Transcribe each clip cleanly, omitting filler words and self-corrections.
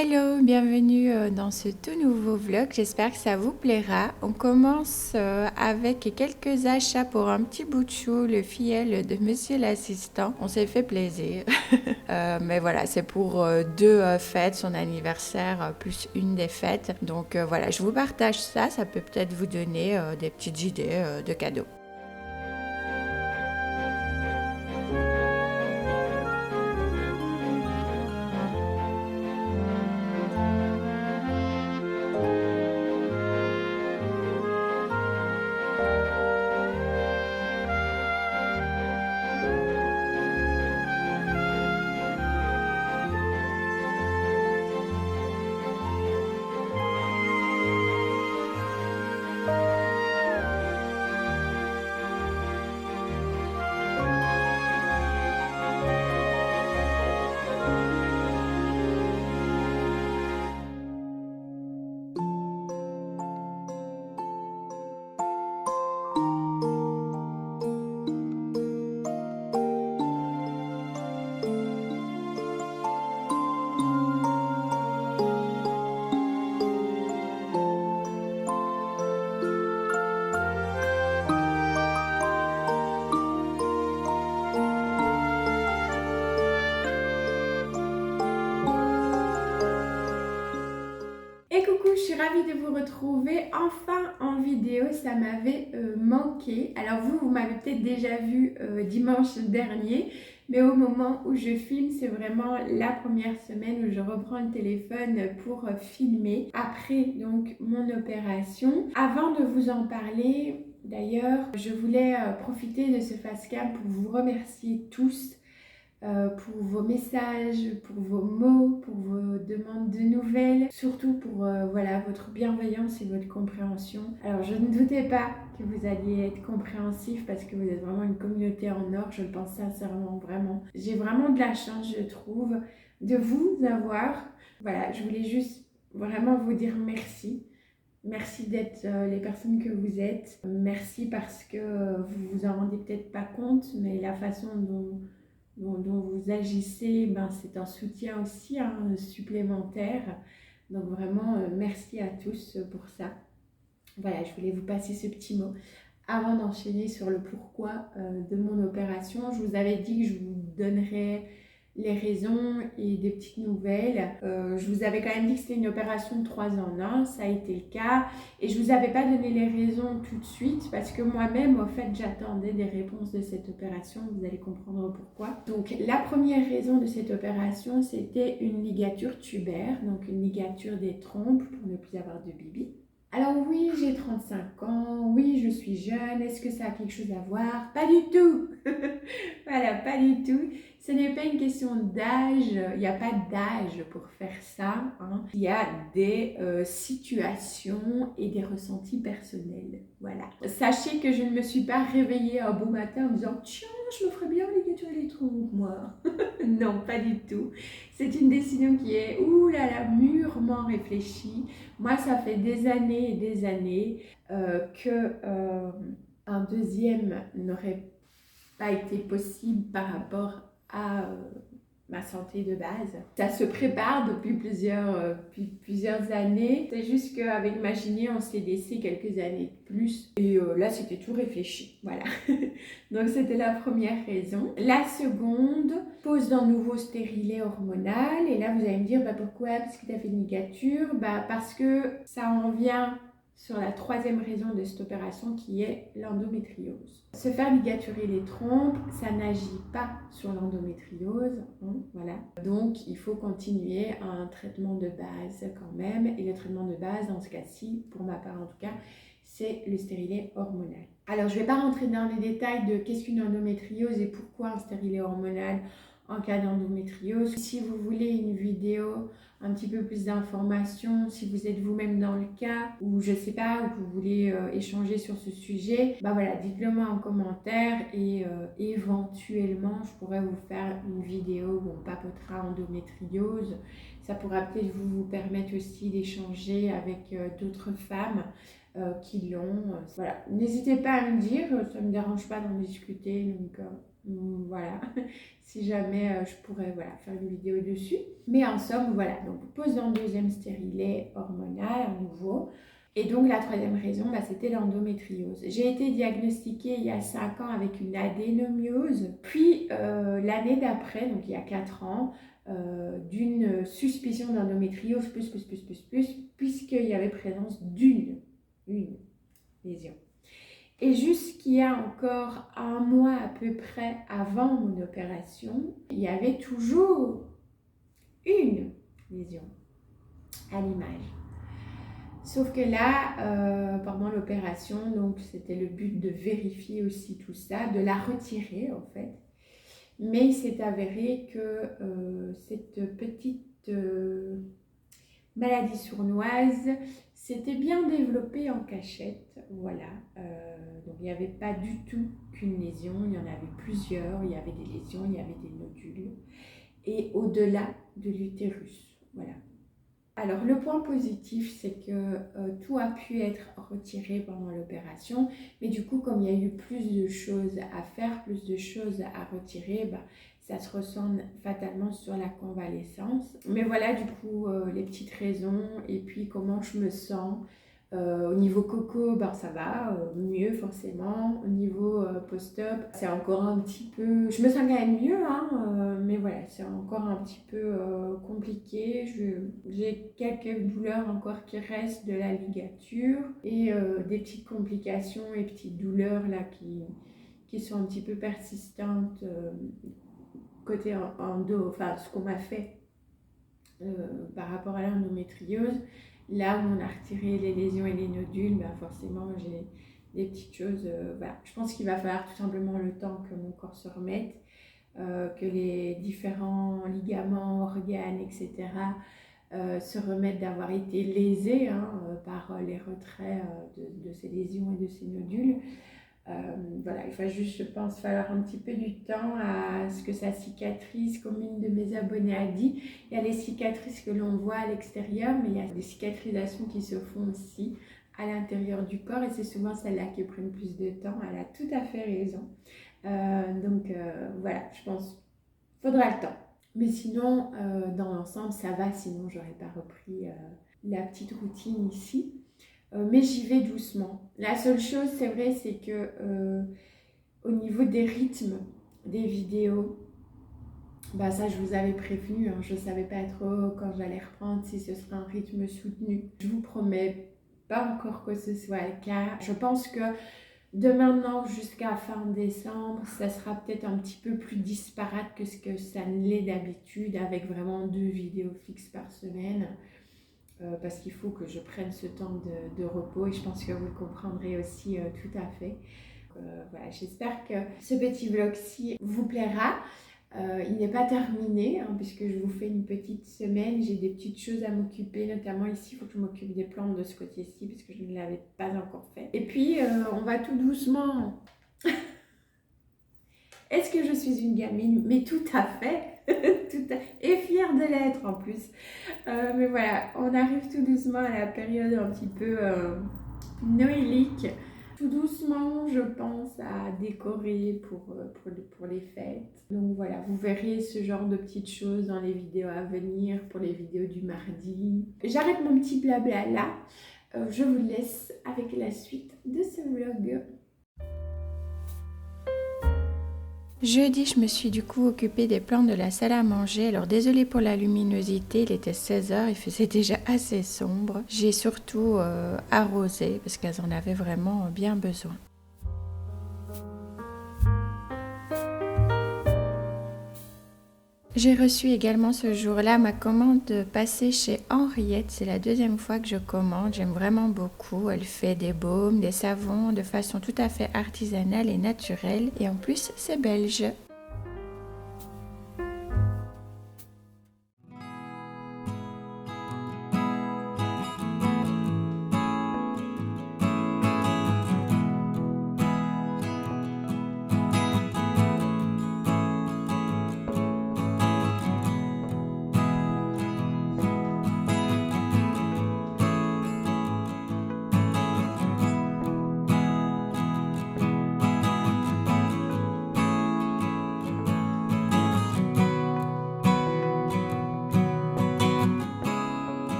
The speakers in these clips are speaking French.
Hello, bienvenue dans ce tout nouveau vlog, j'espère que ça vous plaira. On commence avec quelques achats pour un petit bout de chou, le filleul de monsieur l'assistant. On s'est fait plaisir, mais voilà, c'est pour deux fêtes, son anniversaire plus une des fêtes. Donc voilà, je vous partage ça, ça peut peut-être vous donner des petites idées de cadeaux. Et coucou, je suis ravie de vous retrouver enfin en vidéo, ça m'avait manqué. Alors vous m'avez peut-être déjà vu dimanche dernier, mais au moment où je filme, c'est vraiment la première semaine où je reprends le téléphone pour filmer après donc mon opération. Avant de vous en parler, d'ailleurs, je voulais profiter de ce facecam pour vous remercier tous pour vos messages, pour vos mots, pour vos demandes de nouvelles, surtout pour voilà, votre bienveillance et votre compréhension. Alors je ne doutais pas que vous alliez être compréhensif parce que vous êtes vraiment une communauté en or, je le pense sincèrement, vraiment. J'ai vraiment de la chance, je trouve, de vous avoir. Voilà, je voulais juste vraiment vous dire merci. Merci d'être les personnes que vous êtes. Merci parce que vous vous en rendez peut-être pas compte, mais la façon dont vous agissez, ben, c'est un soutien aussi supplémentaire. Donc vraiment, merci à tous pour ça. Voilà, je voulais vous passer ce petit mot. Avant d'enchaîner sur le pourquoi de mon opération, je vous avais dit que je vous donnerais les raisons et des petites nouvelles. Je vous avais quand même dit que c'était une opération de 3 en 1, ça a été le cas. Et je vous avais pas donné les raisons tout de suite parce que moi-même, au fait, j'attendais des réponses de cette opération. Vous allez comprendre pourquoi. Donc, la première raison de cette opération, c'était une ligature tubaire, donc une ligature des trompes pour ne plus avoir de bibi. Alors oui, j'ai 35 ans, oui, je suis jeune, est-ce que ça a quelque chose à voir? Pas du tout. Voilà, pas du tout. Ce n'est pas une question d'âge, il n'y a pas d'âge pour faire ça. Hein. Il y a des situations et des ressentis personnels. Voilà. Sachez que je ne me suis pas réveillée un beau matin en me disant « Tiens, je me ferais bien ligaturer les trompes, moi. » Non, pas du tout. C'est une décision qui est, mûrement réfléchie. Moi, ça fait des années et des années que un deuxième n'aurait pas été possible par rapport à ma santé de base. Ça se prépare depuis plusieurs années. C'est juste qu'avec ma kiné, on s'est laissé quelques années de plus. Et là, c'était tout réfléchi. Voilà. Donc, c'était la première raison. La seconde, pose d'un nouveau stérilet hormonal. Et là, vous allez me dire, pourquoi? Parce que tu as fait une ligature. Parce que ça en vient sur la troisième raison de cette opération qui est l'endométriose. Se faire ligaturer les trompes, ça n'agit pas sur l'endométriose, hein, voilà. Donc il faut continuer un traitement de base quand même. Et le traitement de base, dans ce cas-ci, pour ma part en tout cas, c'est le stérilet hormonal. Alors je ne vais pas rentrer dans les détails de qu'est-ce qu'une endométriose et pourquoi un stérilet hormonal en cas d'endométriose. Si vous voulez une vidéo, un petit peu plus d'informations, si vous êtes vous-même dans le cas, ou je sais pas, ou vous voulez échanger sur ce sujet, voilà, dites-le moi en commentaire et éventuellement je pourrais vous faire une vidéo où on papotera endométriose. Ça pourra peut-être vous permettre aussi d'échanger avec d'autres femmes qui l'ont. Voilà, n'hésitez pas à me dire, ça ne me dérange pas d'en discuter, donc Voilà, si jamais je pourrais voilà, faire une vidéo dessus. Mais en somme, voilà, donc pose dans le deuxième stérilet hormonal à nouveau. Et donc la troisième raison, c'était l'endométriose. J'ai été diagnostiquée il y a 5 ans avec une adénomiose, puis l'année d'après, donc il y a 4 ans, d'une suspicion d'endométriose puisqu'il y avait présence d'une lésion. Et jusqu'il y a encore 1 mois à peu près avant mon opération, il y avait toujours une lésion à l'image. Sauf que là, pendant l'opération, donc c'était le but de vérifier aussi tout ça, de la retirer en fait. Mais il s'est avéré que cette petite maladie sournoise s'était bien développée en cachette, voilà. Donc il n'y avait pas du tout qu'une lésion, il y en avait plusieurs, il y avait des lésions, il y avait des nodules, et au-delà de l'utérus, voilà. Alors le point positif, c'est que tout a pu être retiré pendant l'opération, mais du coup comme il y a eu plus de choses à faire, plus de choses à retirer, ça se ressent fatalement sur la convalescence. Mais voilà du coup les petites raisons et puis comment je me sens. Au niveau coco, ça va, mieux forcément. Au niveau post-op, c'est encore un petit peu... Je me sens quand même mieux, hein, mais voilà, c'est encore un petit peu compliqué. J'ai quelques douleurs encore qui restent de la ligature et des petites complications et petites douleurs là qui sont un petit peu persistantes côté endo, enfin ce qu'on m'a fait par rapport à l'endométriose. Là où on a retiré les lésions et les nodules, forcément j'ai des petites choses. Voilà. Je pense qu'il va falloir tout simplement le temps que mon corps se remette, que les différents ligaments, organes, etc. Se remettent d'avoir été lésés par les retraits de ces lésions et de ces nodules. Voilà, il va juste, je pense, falloir un petit peu du temps à ce que ça cicatrise, comme une de mes abonnées a dit. Il y a les cicatrices que l'on voit à l'extérieur, mais il y a des cicatrisations qui se font aussi à l'intérieur du corps et c'est souvent celles-là qui prennent plus de temps. Elle a tout à fait raison. Voilà, je pense qu'il faudra le temps. Mais sinon, dans l'ensemble, ça va, sinon j'aurais pas repris la petite routine ici. Mais j'y vais doucement. La seule chose, c'est vrai, c'est que au niveau des rythmes des vidéos, ça je vous avais prévenu, je ne savais pas trop quand j'allais reprendre, si ce serait un rythme soutenu. Je vous promets pas encore que ce soit le cas. Je pense que de maintenant jusqu'à fin décembre, ça sera peut-être un petit peu plus disparate que ce que ça ne l'est d'habitude, avec vraiment 2 vidéos fixes par semaine. Parce qu'il faut que je prenne ce temps de repos et je pense que vous le comprendrez aussi tout à fait. Voilà, j'espère que ce petit vlog-ci vous plaira. Il n'est pas terminé puisque je vous fais une petite semaine. J'ai des petites choses à m'occuper, notamment ici, il faut que je m'occupe des plantes de ce côté-ci parce que je ne l'avais pas encore fait. Et puis, on va tout doucement... Est-ce que je suis une gamine? Mais tout à fait. Et fière de l'être en plus. Mais voilà, on arrive tout doucement à la période un petit peu noélique. Tout doucement, je pense à décorer pour les fêtes. Donc voilà, vous verrez ce genre de petites choses dans les vidéos à venir, pour les vidéos du mardi. J'arrête mon petit blabla là. Je vous laisse avec la suite de ce vlog. Jeudi, je me suis du coup occupée des plantes de la salle à manger. Alors désolée pour la luminosité, il était 16h, il faisait déjà assez sombre. J'ai surtout arrosé parce qu'elles en avaient vraiment bien besoin. J'ai reçu également ce jour-là ma commande passée chez Henriette. C'est la 2e fois que je commande. J'aime vraiment beaucoup. Elle fait des baumes, des savons de façon tout à fait artisanale et naturelle. Et en plus, c'est belge.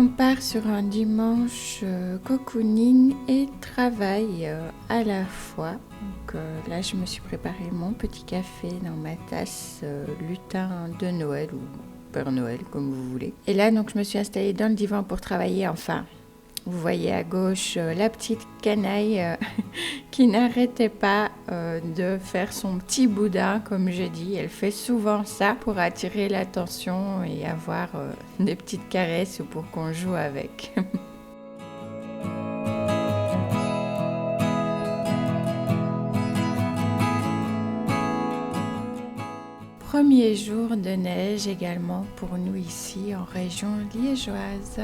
On part sur un dimanche cocooning et travail à la fois. Donc là, je me suis préparé mon petit café dans ma tasse lutin de Noël ou Père Noël, comme vous voulez. Et là, donc, je me suis installée dans le divan pour travailler. Enfin, vous voyez à gauche la petite canaille qui n'arrêtait pas de faire son petit boudin, comme je dis. Elle fait souvent ça pour attirer l'attention et avoir des petites caresses pour qu'on joue avec. Premier jour de neige également pour nous ici en région liégeoise.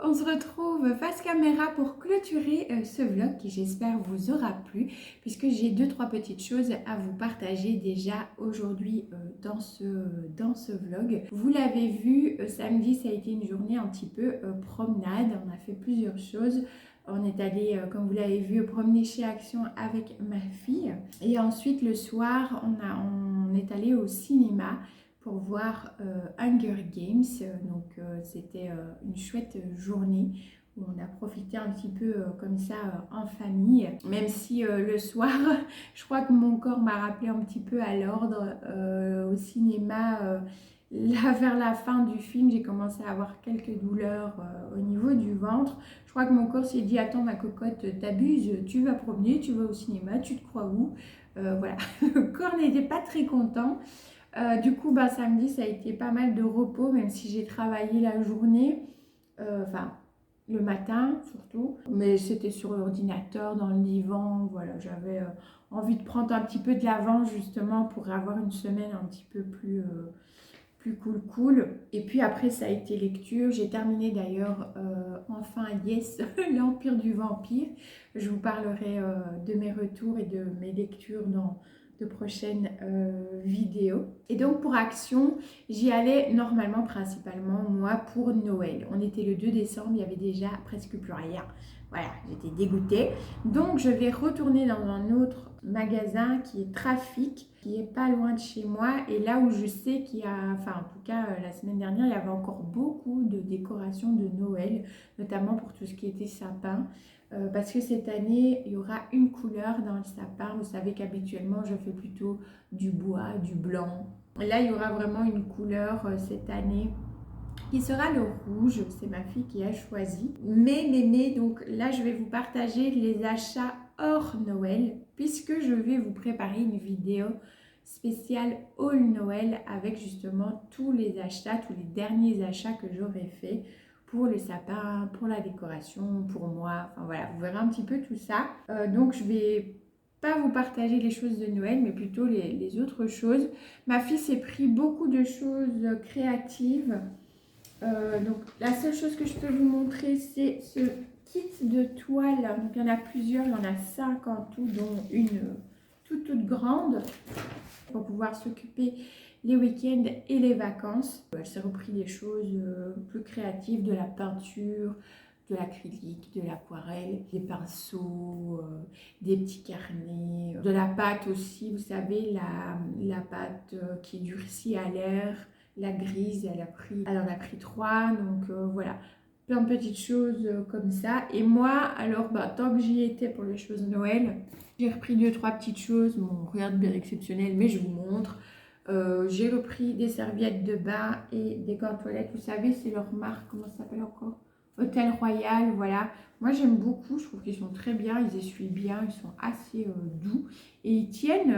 On se retrouve face caméra pour clôturer ce vlog qui j'espère vous aura plu puisque j'ai 2-3 petites choses à vous partager déjà aujourd'hui dans ce vlog. Vous l'avez vu, samedi ça a été une journée un petit peu promenade, on a fait plusieurs choses. On est allé, comme vous l'avez vu, promener chez Action avec ma fille et ensuite le soir on est allé au cinéma pour voir Hunger Games. Donc c'était une chouette journée où on a profité un petit peu comme ça en famille. Même si le soir, je crois que mon corps m'a rappelé un petit peu à l'ordre au cinéma. Là, vers la fin du film, j'ai commencé à avoir quelques douleurs au niveau du ventre. Je crois que mon corps s'est dit: attends ma cocotte, t'abuses, tu vas promener, tu vas au cinéma, tu te crois où? Voilà, le corps n'était pas très content. Du coup, samedi, ça a été pas mal de repos, même si j'ai travaillé la journée, enfin le matin surtout, mais c'était sur l'ordinateur, dans le divan, voilà, j'avais envie de prendre un petit peu de l'avance justement pour avoir une semaine un petit peu plus cool. Et puis après, ça a été lecture, j'ai terminé d'ailleurs enfin Yes, l'Empire du Vampire. Je vous parlerai de mes retours et de mes lectures dans de prochaines vidéos. Et donc pour Action, j'y allais normalement principalement moi pour Noël. On était le 2 décembre, il y avait déjà presque plus rien. Voilà, j'étais dégoûtée. Donc je vais retourner dans un autre magasin qui est Trafic, qui est pas loin de chez moi. Et là où je sais qu'il y a, enfin en tout cas la semaine dernière, il y avait encore beaucoup de décorations de Noël, notamment pour tout ce qui était sapin. Parce que cette année, il y aura une couleur dans le sapin. Vous savez qu'habituellement, je fais plutôt du bois, du blanc. Et là, il y aura vraiment une couleur cette année qui sera le rouge. C'est ma fille qui a choisi. Mais, donc là, je vais vous partager les achats hors Noël puisque je vais vous préparer une vidéo spéciale haul Noël avec justement tous les achats, tous les derniers achats que j'aurai fait pour le sapin, pour la décoration, pour moi, enfin voilà, vous verrez un petit peu tout ça. Donc je vais pas vous partager les choses de Noël, mais plutôt les autres choses. Ma fille s'est pris beaucoup de choses créatives. Donc la seule chose que je peux vous montrer, c'est ce kit de toile. Donc il y en a plusieurs, il y en a 5 en tout, dont une toute grande, pour pouvoir s'occuper les week-ends et les vacances. Elle s'est repris des choses plus créatives, de la peinture, de l'acrylique, de l'aquarelle, des pinceaux, des petits carnets, de la pâte aussi, vous savez, la pâte qui durcit à l'air, la grise, elle en a pris 3, donc voilà. Plein de petites choses comme ça. Et moi, alors, tant que j'y étais pour les choses de Noël, j'ai repris 2-3 petites choses. Bon, rien de bien exceptionnel, mais je vous montre. J'ai repris des serviettes de bain et des gants de toilette. Vous savez, c'est leur marque, comment ça s'appelle encore? Hôtel Royal, voilà. Moi, j'aime beaucoup. Je trouve qu'ils sont très bien. Ils essuient bien. Ils sont assez doux. Et ils tiennent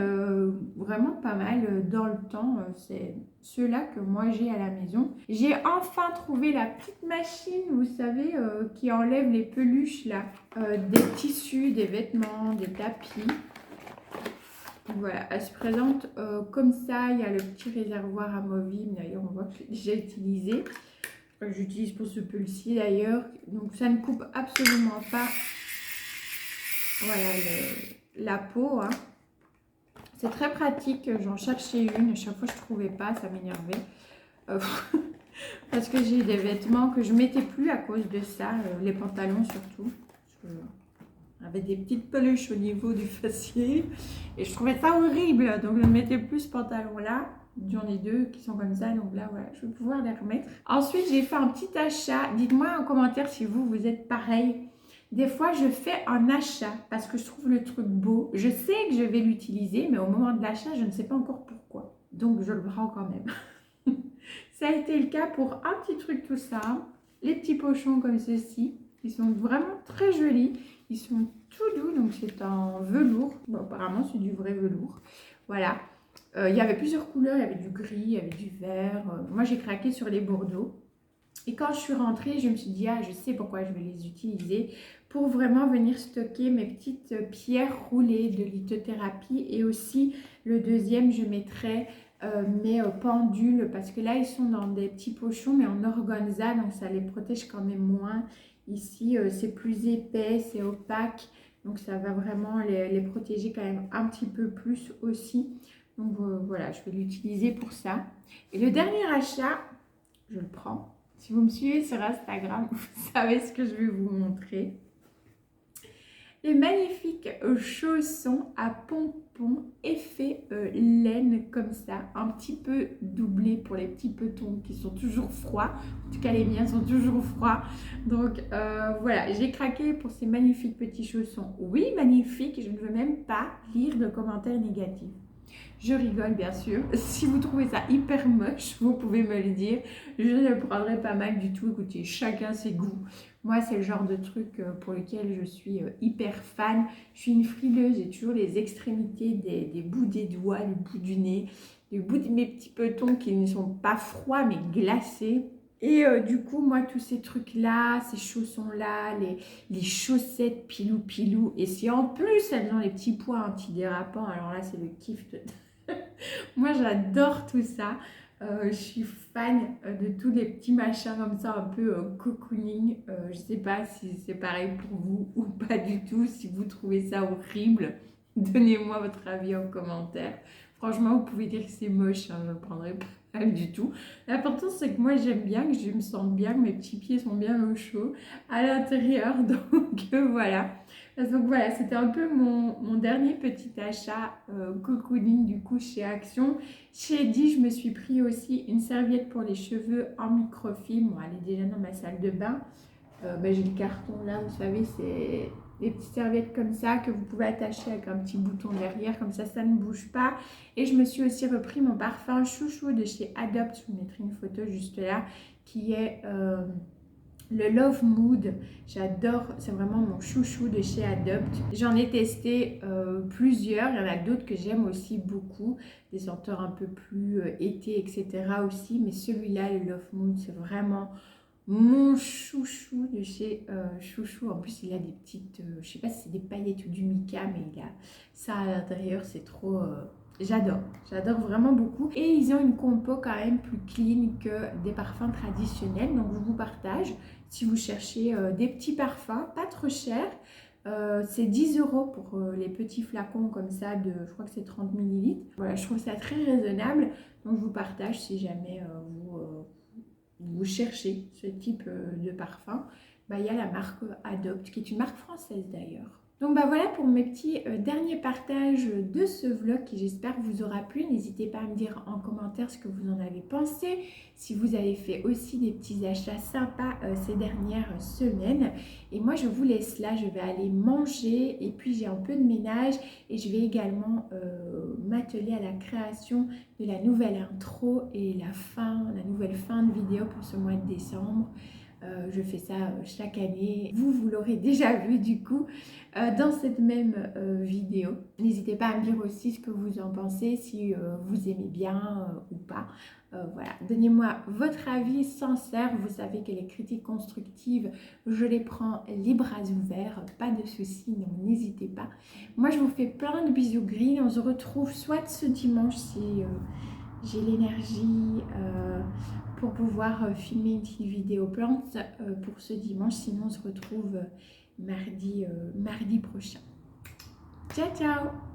vraiment pas mal dans le temps. C'est ceux-là que moi, j'ai à la maison. J'ai enfin trouvé la petite machine, vous savez, qui enlève les peluches, là. Des tissus, des vêtements, des tapis. Voilà, elle se présente comme ça. Il y a le petit réservoir amovible. D'ailleurs, on voit que je l'ai déjà utilisé. J'utilise pour ce pull-ci d'ailleurs. Donc, ça ne coupe absolument pas, voilà, la peau. Hein. C'est très pratique, j'en cherchais une, à chaque fois je ne trouvais pas, ça m'énervait. Parce que j'ai des vêtements que je ne mettais plus à cause de ça, les pantalons surtout. J'avais des petites peluches au niveau du fessier et je trouvais ça horrible, donc je ne mettais plus ce pantalon-là. J'en ai deux qui sont comme ça, donc là voilà, je vais pouvoir les remettre. Ensuite, j'ai fait un petit achat. Dites-moi en commentaire si vous êtes pareil. Des fois, je fais un achat parce que je trouve le truc beau. Je sais que je vais l'utiliser, mais au moment de l'achat, je ne sais pas encore pourquoi. Donc, je le prends quand même. Ça a été le cas pour un petit truc tout ça. Les petits pochons comme ceci. Ils sont vraiment très jolis. Ils sont tout doux, donc c'est en velours. Bon, apparemment, c'est du vrai velours. Voilà. Il y avait plusieurs couleurs. Il y avait du gris, il y avait du vert. Moi, j'ai craqué sur les bordeaux. Et quand je suis rentrée, je me suis dit, ah, je sais pourquoi je vais les utiliser pour vraiment venir stocker mes petites pierres roulées de lithothérapie. Et aussi, le deuxième, je mettrai mes pendules parce que là, ils sont dans des petits pochons, mais en organza, donc ça les protège quand même moins. Ici, c'est plus épais, c'est opaque, donc ça va vraiment les protéger quand même un petit peu plus aussi. Donc voilà, je vais l'utiliser pour ça. Et le dernier achat, je le prends. Si vous me suivez sur Instagram, vous savez ce que je vais vous montrer. Les magnifiques chaussons à pompons effet laine comme ça, un petit peu doublé pour les petits petons qui sont toujours froids. En tout cas, les miens sont toujours froids. Donc voilà, j'ai craqué pour ces magnifiques petits chaussons. Oui, magnifiques, je ne veux même pas lire de commentaires négatifs. Je rigole bien sûr. Si vous trouvez ça hyper moche, vous pouvez me le dire. Je ne le prendrai pas mal du tout. Écoutez, chacun ses goûts. Moi, c'est le genre de truc pour lequel je suis hyper fan. Je suis une frileuse. J'ai toujours les extrémités des bouts des doigts, le bout du nez, le bout de mes petits petons qui ne sont pas froids mais glacés. Et du coup, moi, tous ces trucs-là, ces chaussons-là, les chaussettes pilou-pilou. Et si en plus, elles ont les petits pois antidérapants, alors là, c'est le kiff de... Moi, j'adore tout ça. Je suis fan de tous les petits machins comme ça, un peu cocooning. Je ne sais pas si c'est pareil pour vous ou pas du tout. Si vous trouvez ça horrible, donnez-moi votre avis en commentaire. Franchement, vous pouvez dire que c'est moche, hein, je ne le prendrai pas du tout. L'important, c'est que moi, j'aime bien, que je me sente bien, que mes petits pieds sont bien au chaud à l'intérieur. Donc, voilà. Donc voilà, c'était un peu mon dernier petit achat cocooning du coup chez Action. Chez Eddy, je me suis pris aussi une serviette pour les cheveux en microfibre. Bon, elle est déjà dans ma salle de bain. J'ai le carton là, vous savez, c'est des petites serviettes comme ça que vous pouvez attacher avec un petit bouton derrière, comme ça ne bouge pas. Et je me suis aussi repris mon parfum chouchou de chez Adopt, je vous mettrai une photo juste là, qui est... le Love Mood, j'adore, c'est vraiment mon chouchou de chez Adopt. J'en ai testé plusieurs, il y en a d'autres que j'aime aussi beaucoup, des senteurs un peu plus été, etc. aussi, mais celui-là, le Love Mood, c'est vraiment mon chouchou de chez Chouchou. En plus, il a des petites, je sais pas si c'est des paillettes ou du mica, mais il a ça à l'intérieur, c'est trop... j'adore vraiment beaucoup. Et ils ont une compo quand même plus clean que des parfums traditionnels. Donc je vous partage, si vous cherchez des petits parfums, pas trop chers. C'est 10 € pour les petits flacons comme ça de, je crois que c'est 30 ml. Voilà, je trouve ça très raisonnable. Donc je vous partage si jamais vous cherchez ce type de parfum. Il y a la marque Adopt, qui est une marque française d'ailleurs. Donc voilà pour mes petits derniers partages de ce vlog qui j'espère vous aura plu. N'hésitez pas à me dire en commentaire ce que vous en avez pensé. Si vous avez fait aussi des petits achats sympas ces dernières semaines. Et moi je vous laisse là, je vais aller manger et puis j'ai un peu de ménage. Et je vais également m'atteler à la création de la nouvelle intro et la nouvelle fin de vidéo pour ce mois de décembre. Je fais ça chaque année. Vous l'aurez déjà vu du coup dans cette même vidéo. N'hésitez pas à me dire aussi ce que vous en pensez, si vous aimez bien ou pas. Voilà, donnez-moi votre avis sincère. Vous savez que les critiques constructives, je les prends les bras ouverts, pas de soucis, donc n'hésitez pas. Moi, je vous fais plein de bisous gris. On se retrouve soit ce dimanche si j'ai l'énergie pour pouvoir filmer une petite vidéo plante pour ce dimanche. Sinon, on se retrouve mardi prochain. Ciao, ciao!